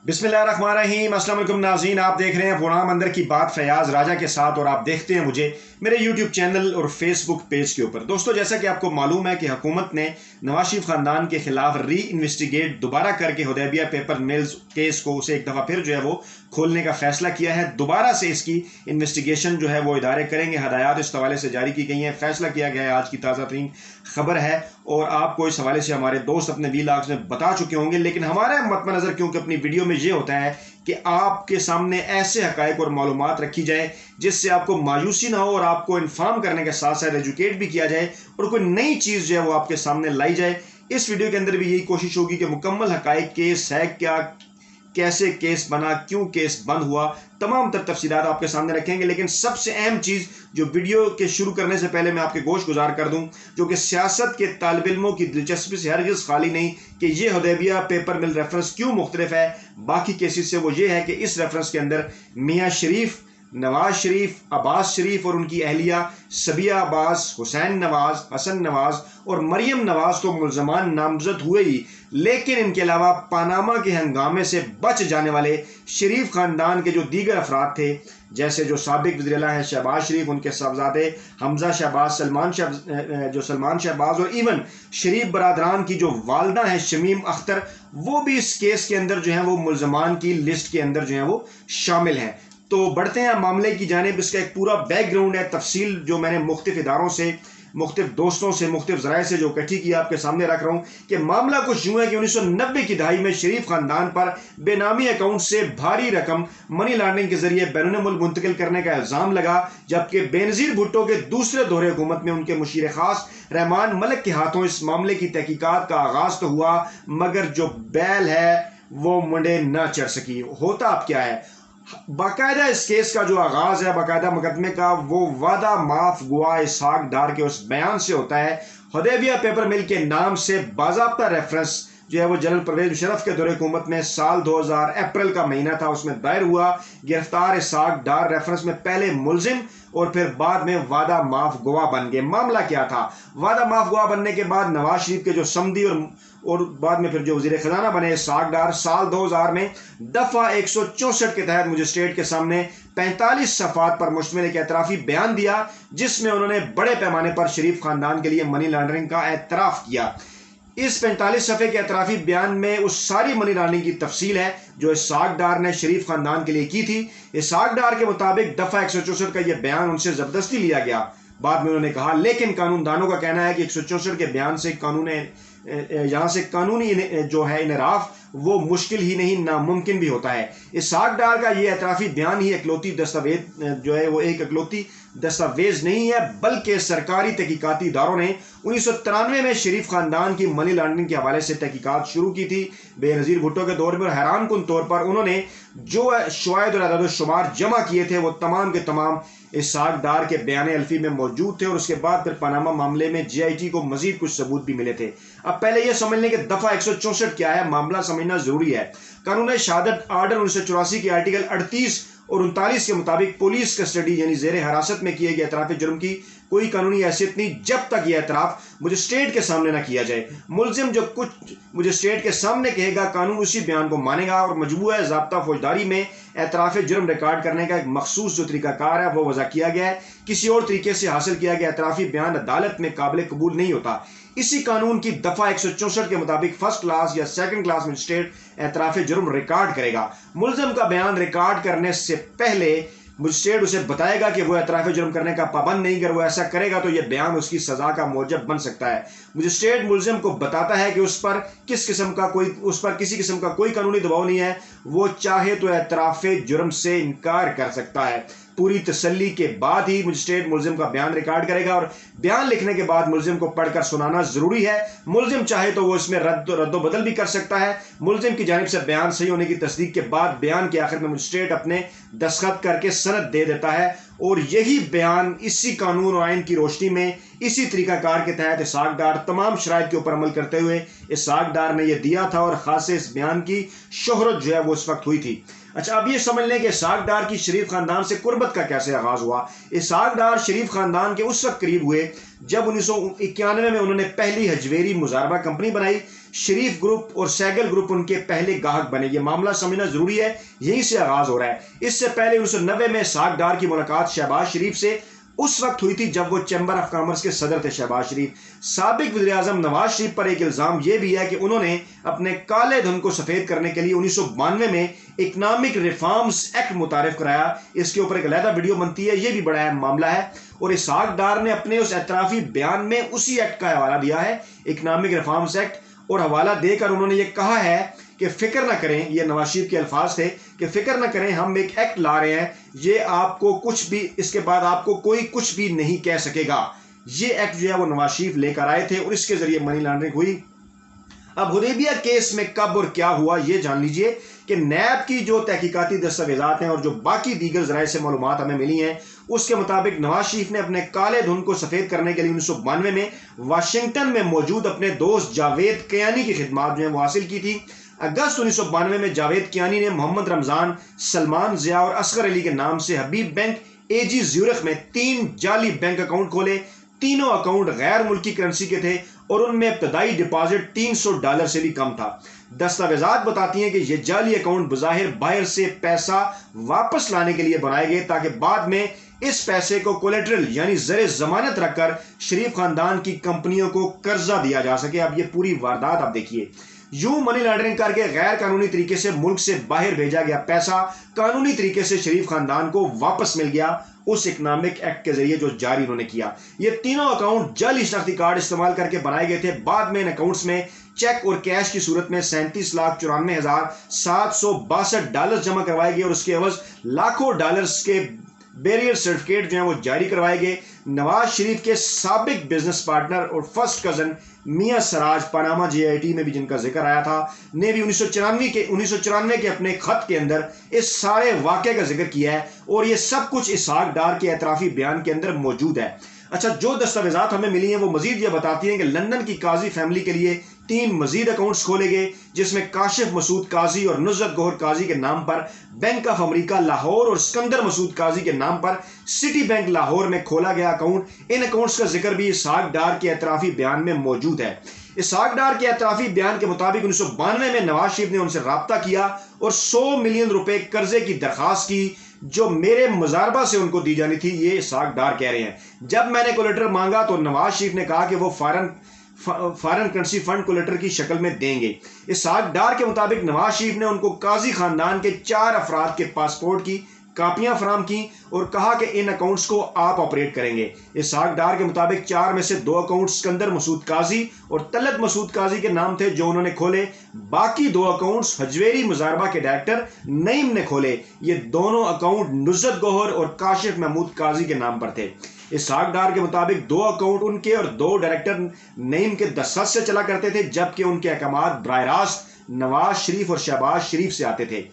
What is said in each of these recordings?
बिस्मिल्लाहिर्रहमानिर्रहीम। अस्सलाम वालेकुम नाज़रीन, आप देख रहे हैं पुराना मंदिर की बात फैयाज राजा के साथ और आप देखते हैं मुझे मेरे यूट्यूब चैनल और फेसबुक पेज के ऊपर। दोस्तों, जैसा कि आपको मालूम है कि हुकूमत ने नवाज शरीफ खानदान के खिलाफ री इन्वेस्टिगेट दोबारा करके हुदैबिया पेपर मिल्स केस को उसे एक दफ़ा फिर जो है वो खोलने का फैसला किया है। दोबारा से इसकी इन्वेस्टिगेशन जो है वो इदारे करेंगे। हदायत इस हवाले से जारी की गई हैं, फैसला किया गया है। आज की ताज़ा तरीन खबर है और आपको इस हवाले से हमारे दोस्त अपने वीलॉग्स में बता चुके होंगे, लेकिन हमारा मतम नज़र क्योंकि अपनी वीडियो में ये होता है कि आपके सामने ऐसे हकायक और मालूमात रखी जाए जिससे आपको मायूसी ना हो और आपको इन्फॉर्म करने के साथ साथ एजुकेट भी किया जाए और कोई नई चीज़ जो है वो आपके सामने लाई जाए। इस वीडियो के अंदर भी यही कोशिश होगी कि मुकम्मल हकायक केस है क्या, कैसे केस बना, क्यों केस बंद हुआ, तमाम तर तफसीलात आपके सामने रखेंगे। लेकिन सबसे अहम चीज़ जो वीडियो के शुरू करने से पहले मैं आपके गोश गुजार कर दूं, जो कि सियासत के तालिब इल्मों की दिलचस्पी से हरगिज़ खाली नहीं कि ये हुदैबिया पेपर मिल रेफरेंस क्यों मुख्तलिफ है बाकी केसेस से, वो ये है कि इस रेफरेंस के अंदर मियाँ शरीफ, नवाज शरीफ, अब्बास शरीफ और उनकी अहलिया सबिया अब्बास, हुसैन नवाज, हसन नवाज और मरियम नवाज तो मुल्ज़मान नामजद हुए ही, लेकिन इनके अलावा पानामा के हंगामे से बच जाने वाले शरीफ ख़ानदान के जो दीगर अफराद थे, जैसे जो साबिक वज़ीर आला हैं शहबाज शरीफ, उनके साहबजादे हमजा शहबाज, सलमान शहबाज और इवन शरीफ बरादरान की जो वालदा हैं शमीम अख्तर, वो भी इस केस के अंदर जो है वो मुल्ज़मान की लिस्ट के अंदर जो है वो शामिल हैं। तो बढ़ते हैं मामले की जानिब। इसका एक पूरा बैकग्राउंड है, तफसील जो मैंने मुख्तलिफ इदारों से, मुख्तलिफ दोस्तों से, मुख्तलिफ ज़राए से जो इकट्ठी की आपके सामने रख रहा हूँ कि मामला कुछ यूँ है कि 1990 की दहाई में शरीफ ख़ानदान पर बेनामी अकाउंट से भारी रकम मनी लॉन्ड्रिंग के जरिए बैरून मुल्क मुंतकिल करने का इल्ज़ाम लगा, जबकि बेनज़ीर भुट्टो के दूसरे दौरे हुकूमत में उनके मुशीर ख़ास रहमान मलिक के हाथों इस मामले की तहकीकात का आगाज़ तो हुआ, मगर जो बैल है वो मुंडे न चढ़ सकी। होता अब क्या है, बाकायदा इस केस का जो आगाज़ है बाकायदा मुकदमे का, वो वादा माफ गुआ इसहाक डार के उस बयान से होता है। हुदैबिया पेपर मिल के नाम से बाज़ाब्ता रेफरेंस जो है वो जनरल परवेज मुशर्रफ के दौरे हुकूमत में साल 2000 अप्रैल का महीना था, उसमें दायर हुआ। गिरफ्तार इसहाक डार रेफरेंस में पहले मुलजिम और फिर बाद में वादा माफ गवाह बन गए। मामला क्या था, वादा माफ गवाह बनने के बाद नवाज शरीफ के जो समदी और बाद में फिर जो वज़ीर ख़जाना बने इसहाक डार, साल 2000 में दफ़ा 164 के तहत मजिस्ट्रेट के सामने 45 सफ़ात पर मुश्तमिल एक एतराफ़ी बयान दिया, जिसमें उन्होंने बड़े पैमाने पर शरीफ ख़ानदान के लिए मनी लॉन्ड्रिंग का एतराफ़ किया। इस 45 सफ़े के एतराफ़ी बयान में उस सारी मनी लॉन्ड्रिंग की तफसील है जो इसहाक डार ने शरीफ ख़ानदान के लिए की थी। इसहाक डार के मुताबिक दफ़ा 164 का यह बयान उनसे ज़बरदस्ती लिया गया, बाद में उन्होंने कहा, लेकिन कानूनदानों का कहना है कि 164 के बयान से यहाँ से कानूनी जो है इनराफ वो मुश्किल ही नहीं नामुमकिन भी होता है। इसहाक डार का ये एतराफ़ी बयान ही इकलौती दस्तावेज जो है वो एक इकलौती दस्तावेज नहीं है, बल्कि सरकारी तहकीकाती इदारों ने 1993 में शरीफ ख़ानदान की मनी लॉन्ड्रिंग के हवाले से तहकीकात शुरू की थी बेनज़ीर भुट्टो के दौर में। हैरान कुन तौर पर उन्होंने जो शवाहिद और अदद शुमार जमा किए थे वो तमाम के तमाम इसहाक डार के बयान अल्फी में मौजूद थे और उसके बाद फिर पनामा मामले में JIT को मजीद कुछ सबूत भी मिले थे। अब पहले यह समझ लें कि दफ़ा 164 क्या है, मामला समझना जरूरी है। कानून शहादत आर्डर 1984 के आर्टिकल 38 और 39 के मुताबिक पुलिस कस्टडी यानी जेर हिरासत में किए गए एतराफ़ जुर्म की कोई कानूनी हैसियत नहीं जब तक यह एतराफ़ मजिस्ट्रेट के सामने ना किया जाए। मुलजिम जो कुछ मजिस्ट्रेट के सामने कहेगा, कानून उसी बयान को मानेगा और मजबूआ ज़ाब्ता फौजदारी में एतराफ़ जुर्म रिकॉर्ड करने का एक मखसूस जो तरीक़ाकार है वो वज़ा किया गया है। किसी और तरीके से हासिल किया गया एतराफ़ी बयान अदालत में काबिल कबूल नहीं होता। इसी कानून की दफ़ा 164 के मुताबिक फर्स्ट क्लास या सेकंड क्लास मजिस्ट्रेट एतराफ़ जुर्म रिकॉर्ड करेगा। मुलजिम का बयान रिकॉर्ड करने से पहले मजिस्ट्रेट उसे बताएगा कि वो एतराफ़ जुर्म करने का पाबंद नहीं, अगर वो ऐसा करेगा तो यह बयान उसकी सज़ा का मौजब बन सकता है। मजिस्ट्रेट मुलजिम को बताता है कि उस पर किसी किस्म का कोई कानूनी दबाव नहीं है, वो चाहे तो एतराफ़ जुर्म से इनकार कर सकता है। पूरी तसल्ली के बाद ही मजिस्ट्रेट मुलजिम का बयान रिकॉर्ड करेगा और बयान लिखने के बाद मुलजिम को पढ़कर सुनाना जरूरी है। मुलजिम चाहे तो वो इसमें रद्द बदल भी कर सकता है। मुलजिम की जानिब से बयान सही होने की तस्दीक के बाद बयान के आखिर में मजिस्ट्रेट अपने दस्तखत करके सनद दे देता है और यही बयान इसी कानून और आइन की रोशनी में इसी तरीक़ाकार के तहत इसहाक डार तमाम शराइत के ऊपर अमल करते हुए इसहाक डार ने यह दिया था और ख़ासे इस बयान की शोहरत जो है वो उस वक्त हुई थी। अच्छा, अब ये समझ लें कि इसहाक डार की शरीफ ख़ानदान से कुर्बत का कैसे आगाज़ हुआ। इसहाक डार शरीफ ख़ानदान के उस वक्त करीब हुए जब 1991 में उन्होंने पहली हजवेरी मुजारबा कंपनी बनाई। शरीफ ग्रुप और सैगल ग्रुप उनके पहले गाहक बने। ये मामला समझना जरूरी है, यहीं से आगाज हो रहा है। इससे पहले 1990 में इसहाक डार की मुलाकात शहबाज शरीफ से उस वक्त हुई थी जब वो चैम्बर ऑफ कॉमर्स के सदर थे शहबाज शरीफ। साबिक वज़ीर-ए-आज़म नवाज शरीफ पर एक इल्जाम यह भी है कि उन्होंने अपने काले धन को सफेद करने के लिए 1992 में इकोनॉमिक रिफॉर्म्स एक्ट मुतारिफ कराया। इसके ऊपर एक अलहदा वीडियो बनती है, यह भी बड़ा अहम मामला है। और इसहाक डार ने अपने उस एतराफी बयान में उसी एक्ट का हवाला दिया है, इकोनॉमिक रिफॉर्म्स एक्ट, और हवाला देकर उन्होंने ये कहा है कि फिक्र ना करें, ये नवाज शरीफ के अल्फाज थे कि फिक्र ना करें, हम एक एक्ट ला रहे हैं, ये आपको कुछ भी, इसके बाद आपको कोई कुछ भी नहीं कह सकेगा। ये एक्ट जो है वो नवाज शरीफ लेकर आए थे और इसके जरिए मनी लॉन्ड्रिंग हुई। अब हुदैबिया केस में कब और क्या हुआ ये जान लीजिए कि नैब की जो तहकीकाती दस्तावेजात हैं और जो बाकी दीगर जराए से मालूमात हमें मिली हैं, उसके मुताबिक नवाज शरीफ ने अपने काले धन को सफेद करने के लिए 1992 में वाशिंगटन में मौजूद अपने दोस्त जावेद कियानी की खिदमात जो है वो हासिल की थी। अगस्त 1992 में जावेद कियानी ने मोहम्मद रमजान, सलमान जिया और असगर अली के नाम से हबीब बैंक एजी ज्यूरिख में 3 जाली बैंक अकाउंट खोले। तीनों अकाउंट गैर मुल्की करेंसी के थे और उनमें इब्तदाई डिपॉजिट $300 से भी कम था। दस्तावेजात बताती हैं कि ये जाली अकाउंट बज़ाहिर बाहर से पैसा वापस लाने के लिए बनाए गए ताकि बाद में इस पैसे को कोलेटरल यानी ज़र जमानत रखकर शरीफ खानदान की कंपनियों को कर्जा दिया जा सके। अब ये पूरी वारदात आप देखिए, यूं मनी लॉन्ड्रिंग करके गैर कानूनी तरीके से मुल्क से बाहर भेजा गया पैसा कानूनी तरीके से शरीफ खानदान को वापस मिल गया उस इकोनॉमिक एक्ट के जरिए जो जारी उन्होंने किया। ये तीनों अकाउंट जाली शनाख्ती कार्ड इस्तेमाल करके बनाए गए थे। बाद में इन अकाउंट्स में चेक और कैश की सूरत में $37,94,762 जमा करवाए गए और उसके एवज लाखों डॉलर्स के बैरियर सर्टिफिकेट जो है वो जारी करवाए गए। नवाज शरीफ के साबिक बिजनेस पार्टनर और फर्स्ट कजन मियां सराज, पनामा JIT में भी जिनका जिक्र आया था, ने भी 1994 के अपने खत के अंदर इस सारे वाक़े का जिक्र किया है और ये सब कुछ इसहाक डार के एतराफी बयान के अंदर मौजूद है। अच्छा, जो दस्तावेजात हमें मिली हैं वो मजीद ये बताती हैं कि लंदन की काजी फैमिली के लिए 3 मजीद अकाउंट्स खोले गए जिसमें काशिफ मसूद काजी और नुज़रत गौहर काजी के नाम पर बैंक ऑफ अमेरिका लाहौर और सिकंदर मसूद काजी के नाम पर सिटी बैंक लाहौर में खोला गया अकाउंट। इन अकाउंट्स का जिक्र भी इसहाक डार के एतराफी बयान में मौजूद है। इसहाक डार के एतराफी बयान के मुताबिक 1992 में नवाज शरीफ ने उनसे राब्ता किया और $100 मिलियन कर्जे की दरखास्त की जो मेरे मुजारबा से उनको दी जानी थी। ये इसहाक डार कह रहे हैं, जब मैंने कोलेटर मांगा तो नवाज शरीफ ने कहा कि वो फॉरेन करेंसी फंड कोलेटर की शक्ल में देंगे। इसहाक डार के मुताबिक नवाज शरीफ ने उनको काजी खानदान के 4 अफराद के पासपोर्ट की कापियां फराम की और कहा कि इन अकाउंट्स को आप ऑपरेट करेंगे। इसहाक डार के मुताबिक 4 में से 2 अकाउंट सिकंदर मसूद काजी और तलत मसूद काजी के नाम थे जो उन्होंने खोले। बाकी 2 अकाउंट्स हजवेरी मुजारबा के डायरेक्टर नईम ने खोले। ये दोनों अकाउंट नुज़रत गौहर और काशिफ महमूद काजी के नाम पर थे। इसहाक डार के मुताबिक 2 अकाउंट उनके और 2 डायरेक्टर नईम के दस्तखत से चला करते थे जबकि उनके अहकामात बराह रास्त नवाज शरीफ और शहबाज शरीफ से आते थे।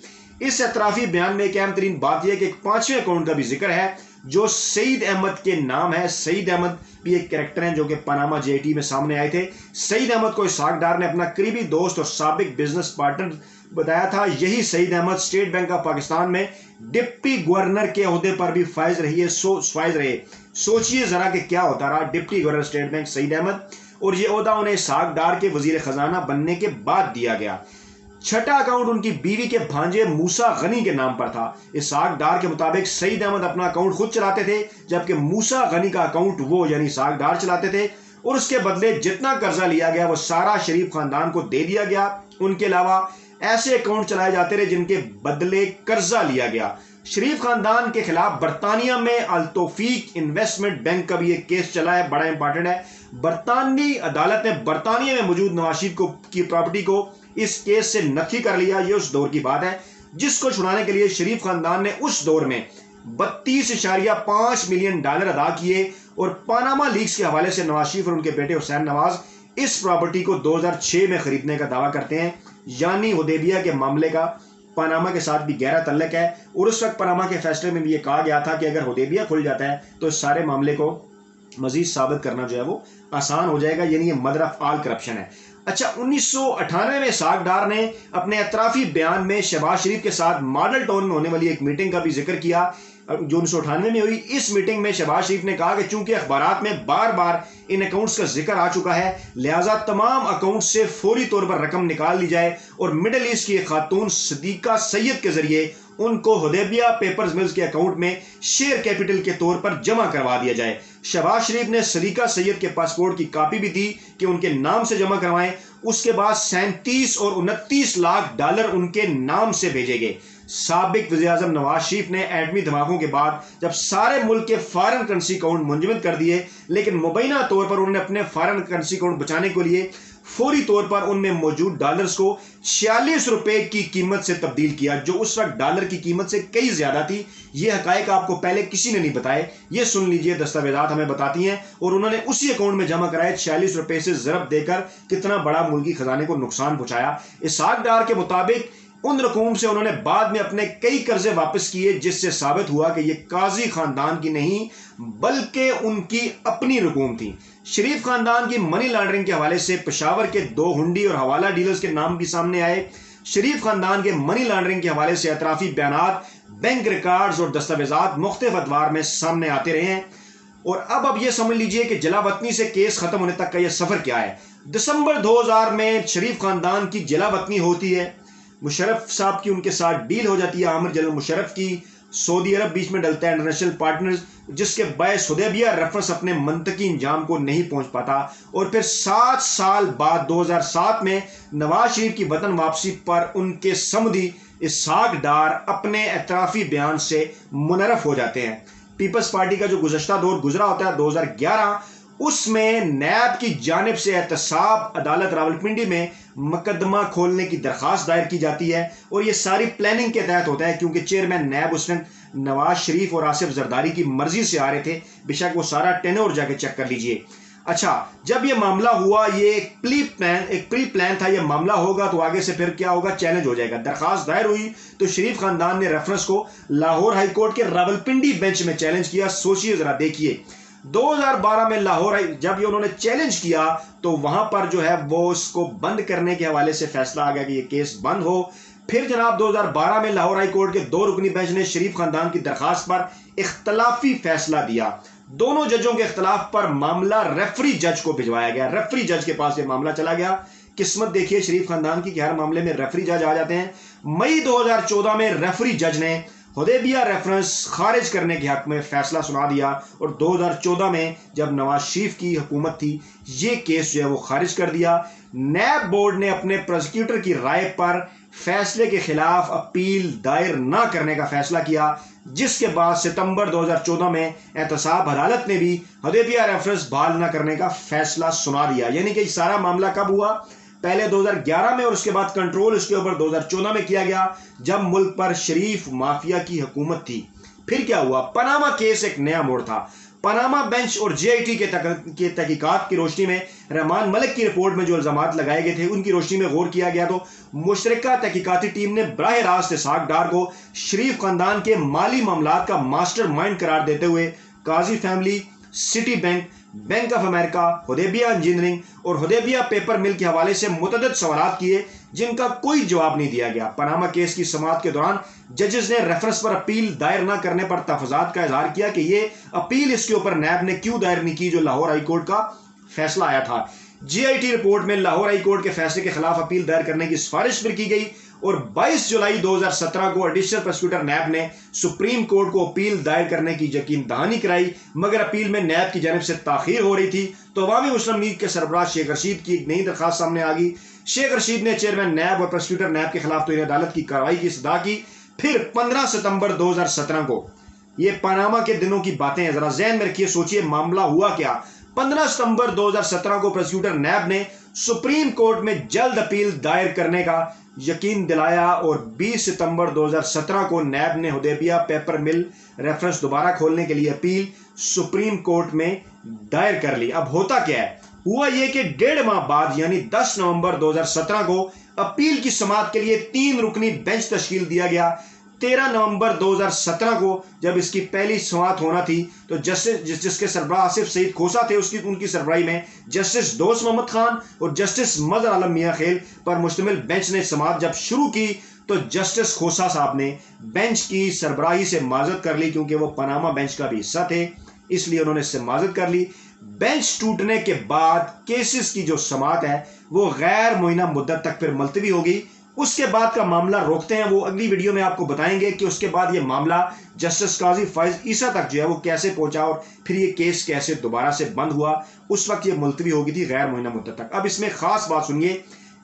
इस एतराफी बयान में एक अहम तरीन बात यह कि एक 5वें अकाउंट का भी जिक्र है जो सईद अहमद के नाम है। सईद अहमद भी एक कैरेक्टर हैं जो कि पनामा JIT में सामने आए थे। सईद अहमद को इसहाक डार ने अपना करीबी दोस्त और साबिक बिजनेस पार्टनर बताया था। यही Saeed Ahmed State Bank of Pakistan में डिप्टी गवर्नर के ओहदे पर भी फाइज रहे। सोचिए जरा कि क्या होता रहा deputy governor State Bank Saeed Ahmed, और ये ओहदा उन्हें इसहाक डार के वजीर खजाना बनने के बाद दिया गया। 6ठा अकाउंट उनकी बीवी के भांजे मूसा गनी के नाम पर था। इसहाक डार के मुताबिक सईद अहमद अपना अकाउंट खुद चलाते थे जबकि मूसा गनी का अकाउंट वो यानी इसहाक डार चलाते थे और उसके बदले जितना कर्जा लिया गया वो सारा शरीफ खानदान को दे दिया गया। उनके अलावा ऐसे अकाउंट चलाए जाते रहे जिनके बदले कर्जा लिया गया। शरीफ खानदान के खिलाफ बरतानिया में अल तौफीक इन्वेस्टमेंट बैंक का भी एक केस चला है, बड़ा इंपॉर्टेंट है। बरतानी अदालत ने बरतानिया में मौजूद नवाज शरीफ की प्रॉपर्टी को इस केस से नफी कर लिया। ये उस दौर की बात है जिसको छुड़ाने के लिए शरीफ खानदान ने उस दौर में $32.5 मिलियन अदा किए और पनामा लीक्स के हवाले से नवाज शरीफ और उनके बेटे हुसैन नवाज इस प्रॉपर्टी को 2006 में खरीदने का दावा करते हैं। यानी हुदैबिया के मामले का पनामा के साथ भी गहरा तल्लक है और उस वक्त पनामा के फैसले में भी ये कहा गया था कि अगर हुदैबिया खुल जाता है तो इस सारे मामले को मजीद साबित करना जो है वो आसान हो जाएगा, यानी ये मदर ऑफ ऑल करप्शन है। अच्छा, 1998 में इसहाक डार ने अपने एतराफी बयान में शहबाज शरीफ के साथ मॉडल टाउन में होने वाली एक मीटिंग का भी जिक्र किया। جو 1998 میں ہوئی، اس میٹنگ میں شہباز شریف نے کہا کہ چونکہ اخبارات میں بار بار ان اکاؤنٹس کا ذکر آ چکا ہے، لہٰذا تمام اکاؤنٹ سے فوری طور پر رقم نکال لی جائے اور مڈل ایسٹ کی خاتون صدیقہ سید کے ذریعے ان کو حدیبیہ پیپرز ملز کے اکاؤنٹ میں شیئر کیپٹل کے طور پر جمع کروا دیا جائے۔ شہباز شریف نے صدیقہ سید کے پاسپورٹ کی کاپی بھی دی کہ ان کے نام سے جمع کروائیں۔ اس کے بعد 37 اور 29 لاکھ ڈالر ان کے نام سے بھیجے گئے۔ سابق وزیر اعظم نواز شریف نے ایٹمی دھماکوں کے بعد جب سارے ملک کے فارن کرنسی اکاؤنٹ منجمد کر دیے، لیکن مبینہ طور پر انہوں نے اپنے فارن کرنسی اکاؤنٹ بچانے کے لیے فوری طور پر ان میں موجود ڈالرز کو 46 روپے کی قیمت سے تبدیل کیا، جو اس وقت ڈالر کی قیمت سے کئی زیادہ تھی۔ یہ حقائق آپ کو پہلے کسی نے نہیں بتائے، یہ سن لیجئے، دستاویزات ہمیں بتاتی ہیں، اور انہوں نے اسی اکاؤنٹ میں جمع کرائے 46 روپے سے ضرب دے کر کتنا بڑا ملکی خزانے کو نقصان پہنچایا۔ اسحاق ڈار کے مطابق ان رقوم سے انہوں نے بعد میں اپنے کئی قرضے واپس کیے، جس سے ثابت ہوا کہ یہ قاضی خاندان کی نہیں بلکہ ان کی اپنی رقوم تھی۔ شریف خاندان کی منی لانڈرنگ کے حوالے سے پشاور کے 2 ہنڈی اور حوالہ ڈیلرز کے نام بھی سامنے آئے۔ شریف خاندان کے منی لانڈرنگ کے حوالے سے اطرافی بیانات، بینک ریکارڈز اور دستاویزات مختلف ادوار میں سامنے آتے رہے ہیں۔ اور اب یہ سمجھ لیجئے کہ جلا وطنی سے کیس ختم ہونے تک کا یہ سفر کیا ہے۔ دسمبر 2000 میں شریف خاندان کی جلا وطنی ہوتی ہے، مشرف صاحب کی ان کے ساتھ ڈیل ہو جاتی ہے، عامر جنرل مشرف کی، سعودی عرب بیچ میں ڈلتا ہے، انٹرنیشنل پارٹنرز، جس کے باعث حدیبیہ ریفرنس اپنے منطقی انجام کو نہیں پہنچ پاتا، اور پھر 7 سال بعد 2007 میں نواز شریف کی وطن واپسی پر ان کے سمدھی اسحاق ڈار اپنے اعترافی بیان سے منحرف ہو جاتے ہیں۔ پیپلز پارٹی کا جو گزشتہ دور گزرا ہوتا ہے 2011، اس میں نیب کی جانب سے احتساب عدالت راولپنڈی میں مقدمہ کھولنے کی درخواست دائر کی جاتی ہے، اور یہ ساری پلاننگ کے تحت ہوتا ہے، کیونکہ چیئرمین نیب اس وقت نواز شریف اور آصف زرداری کی مرضی سے آ رہے تھے۔ بے شک وہ سارا ٹینور جا کے چیک کر لیجئے۔ اچھا، جب یہ معاملہ ہوا، یہ ایک پری پلان تھا، یہ معاملہ ہوگا تو آگے سے پھر کیا ہوگا، چیلنج ہو جائے گا۔ درخواست دائر ہوئی تو شریف خاندان نے ریفرنس کو لاہور ہائی کورٹ کے راولپنڈی بینچ میں چیلنج کیا۔ سوچئے ذرا، دیکھیے 2012 میں لاہور جب یہ انہوں نے چیلنج کیا تو وہاں پر جو ہے وہ اس کو بند کرنے کے حوالے سے فیصلہ آ گیا کہ یہ کیس بند ہو۔ پھر جناب 2012 میں لاہور ہائی کورٹ کے 2 رکنی بینچ نے شریف خاندان کی درخواست پر اختلافی فیصلہ دیا۔ دونوں ججوں کے اختلاف پر معاملہ ریفری جج کو بھجوایا گیا، ریفری جج کے پاس یہ معاملہ چلا گیا۔ قسمت دیکھیے شریف خاندان کی کہ ہر معاملے میں ریفری جج آ جاتے ہیں۔ مئی 2014 میں ریفری جج نے حدیبیہ ریفرنس خارج کرنے کے حق میں فیصلہ سنا دیا، اور 2014 میں جب نواز شریف کی حکومت تھی یہ کیس جو ہے وہ خارج کر دیا۔ نیب بورڈ نے اپنے پروسیکیوٹر کی رائے پر فیصلے کے خلاف اپیل دائر نہ کرنے کا فیصلہ کیا، جس کے بعد ستمبر 2014 میں احتساب عدالت نے بھی حدیبیہ ریفرنس بحال نہ کرنے کا فیصلہ سنا دیا۔ یعنی کہ یہ سارا معاملہ کب ہوا، پہلے 2011 میں، اور اس کے بعد کنٹرول اس کے اوپر 2014 میں کیا گیا جب ملک پر شریف مافیا کی حکومت تھی۔ پھر کیا ہوا، پاناما کیس ایک نیا موڑ تھا۔ پاناما بینچ اور جے آئی ٹی کے تحقیقات کی روشنی میں رحمان ملک کی رپورٹ میں جو الزامات لگائے گئے تھے ان کی روشنی میں غور کیا گیا تو مشترکہ تحقیقاتی ٹیم نے براہ راست اسحاق ڈار کو شریف خاندان کے مالی معاملات کا ماسٹر مائنڈ قرار دیتے ہوئے Qazi family, Citibank, Bank of America, Hudaibiya engineering اور حدیبیہ پیپر مل کے حوالے سے متعدد سوالات کیے جن کا کوئی جواب نہیں دیا گیا۔ پاناما کیس کی سماعت کے دوران ججز نے ریفرنس پر اپیل دائر نہ کرنے پر تحفظات کا اظہار کیا کہ یہ اپیل اس کے اوپر نیب نے کیوں دائر نہیں کی جو لاہور ہائی کورٹ کا فیصلہ آیا تھا۔ جی آئی ٹی رپورٹ میں لاہور ہائی کورٹ کے فیصلے کے خلاف اپیل دائر کرنے کی سفارش پر کی گئی، اور 22 جولائی 2017 کو ایڈیشنل پروسیکیوٹر نیب نے سپریم کورٹ کو اپیل دائر کرنے کی یقین دہانی کرائی، مگر اپیل میں نیب کی جانب سے تاخیر ہو رہی تھی تو عوامی مسلم لیگ کے سربراہ شیخ رشید کی ایک نئی درخواست سامنے آ گئی۔ شیخ رشید نے چیئرمین نیب اور پروسیکیوٹر نیب کے خلاف توہین عدالت کی کارروائی کی استدعا کی۔ پھر 15 ستمبر 2017 کو، یہ پاناما کے دنوں کی باتیں ہیں، ذرا ذہن میں رکھیے، سوچئے معاملہ ہوا کیا۔ 15 ستمبر 2017 کو پروسیکیوٹر نیب نے سپریم کورٹ میں جلد اپیل دائر کرنے کا یقین دلایا، اور 20 ستمبر 2017 کو نیب نے حدیبیہ پیپر مل ریفرنس دوبارہ کھولنے کے لیے اپیل سپریم کورٹ میں دائر کر لی۔ اب ہوتا کیا ہے، ہوا یہ کہ 1.5 ماہ بعد یعنی 10 نومبر 2017 کو اپیل کی سماعت کے لیے 3 رکنی بینچ تشکیل دیا گیا۔ 13 نومبر 2017 کو جب اس کی پہلی سماعت ہونا تھی تو جس کے سربراہ آصف سعید کھوسہ تھے ان کی سربراہی میں جسٹس دوست محمد خان اور جسٹس مظہر عالم میاں خیل پر مشتمل بینچ نے سماعت جب شروع کی तो जस्टिस खोसा साहब ने बेंच की सरबराही से माजरत कर ली, क्योंकि वो पनामा बेंच का भी हिस्सा थे, इसलिए उन्होंने इससे माजरत कर ली। बेंच टूटने के बाद केसेस की जो समाअत है वो गैर मुअय्यना मुद्दत तक फिर मुलतवी होगी। उसके बाद का मामला रोकते हैं, वो अगली वीडियो में आपको बताएंगे कि उसके बाद ये मामला जस्टिस काजी फैज ईसा तक जो है वो कैसे पहुंचा और फिर ये केस कैसे दोबारा से बंद हुआ। उस वक्त ये मुलतवी हो गई थी गैर मुअय्यना मुद्दत तक। अब इसमें खास बात सुनिए,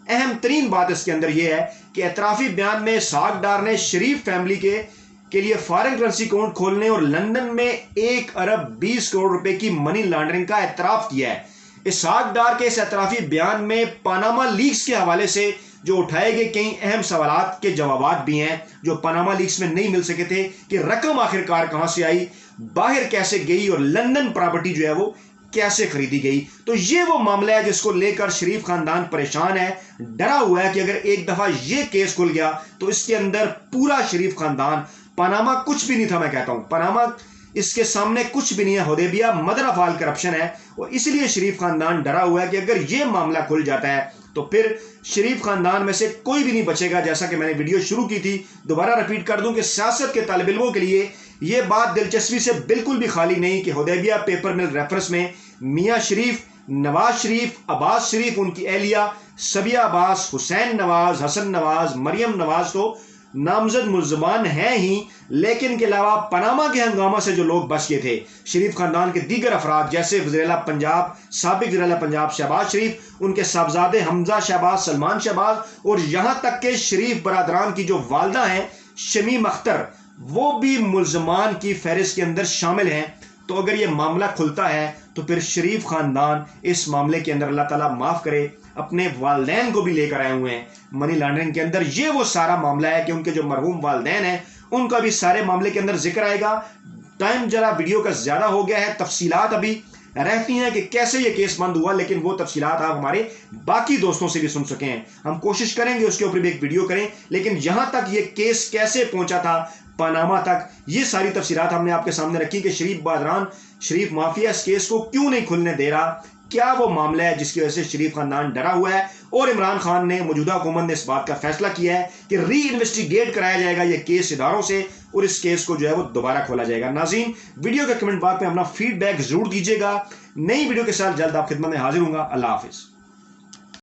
अहम तरीन बात इसके अंदर यह है कि एतराफी बयान में इसहाक डार ने शरीफ फैमिली के लिए फॉरेन करेंसी अकाउंट खोलने और लंदन में 1 अरब 20 करोड़ रुपए की मनी लॉन्ड्रिंग का एतराफ किया है। इसहाक डार के इस एतराफी बयान में पनामा लीक्स के हवाले से जो उठाए गए कई अहम सवालात के जवाब भी हैं जो पनामा लीक्स में नहीं मिल सके थे, कि रकम आखिरकार कहां से आई, बाहर कैसे गई और लंदन प्रॉपर्टी जो है वो कैसे खरीदी गई। तो ये वो मामला है जिसको लेकर शरीफ खानदान परेशान है, डरा हुआ है कि अगर एक दफा ये केस खुल गया तो इसके अंदर पूरा शरीफ खानदान, पनामा कुछ भी नहीं था, मैं कहता हूं पनामा इसके सामने कुछ भी नहीं है, Hudaibiya mother of all corruption है। और इसलिए शरीफ खानदान डरा हुआ है कि अगर ये मामला खुल जाता है तो फिर शरीफ खानदान में से कोई भी नहीं बचेगा। जैसा कि मैंने वीडियो शुरू की थी, दोबारा रिपीट कर दूं कि सियासत के तालिब इल्मों के लिए यह बात दिलचस्पी से बिल्कुल भी खाली नहीं कि हुदैबिया पेपर मिल रेफरेंस में मियां शरीफ, नवाज शरीफ, अब्बास शरीफ, उनकी एहलिया सबिया अब्बास, हुसैन नवाज, हसन नवाज, मरियम नवाज तो नामजद मुल्ज़मान हैं ही, लेकिन के अलावा पनामा के हंगामा से जो लोग बच गए थे, शरीफ खानदान के दीगर अफराद जैसे वज़ीर-ए-आला पंजाब, साबिक वज़ीर-ए-आला पंजाब शहबाज शरीफ, उनके साहबजादे हमजा शहबाज, सलमान शहबाज और यहां तक के शरीफ बरादरान की जो वालदा हैं शमीम अख्तर, वो भी मुल्ज़मान की फहरिस्त के अंदर शामिल हैं। तो अगर ये मामला खुलता है तो फिर शरीफ खानदान इस मामले के अंदर, अल्लाह ताला माफ करे, अपने वालदैन को भी लेकर आए हुए हैं मनी लॉन्ड्रिंग के अंदर। ये वो सारा मामला है कि उनके जो मरहूम वालदैन हैं उनका भी सारे मामले के अंदर जिक्र आएगा। टाइम जरा वीडियो का ज्यादा हो गया है, तफसीलात अभी रहती हैं कि कैसे ये केस बंद हुआ, लेकिन वो तफसीलात आप हमारे बाकी दोस्तों से भी सुन सके हैं। हम कोशिश करेंगे उसके ऊपर भी एक वीडियो करें, लेकिन यहां तक ये केस कैसे पहुंचा था पनामा तक, ये सारी तफसीलात हमने आपके सामने रखी कि शरीफ बरादरान, शरीफ माफिया इस केस को क्यों नहीं खुलने दे रहा, क्या वो मामला है जिसकी वजह से शरीफ खानदान डरा हुआ है। और इमरान खान ने, मौजूदा हुकूमत ने इस बात का फैसला किया है कि री इन्वेस्टिगेट कराया जाएगा ये केस इदारों से और इस केस को जो है वो दोबारा खोला जाएगा। नाज़रीन, वीडियो के कमेंट बॉक्स में अपना फीडबैक जरूर दीजिएगा। नई वीडियो के साथ जल्द आप खिदमत में हाजिर हूंगा। अल्लाह हाफिज।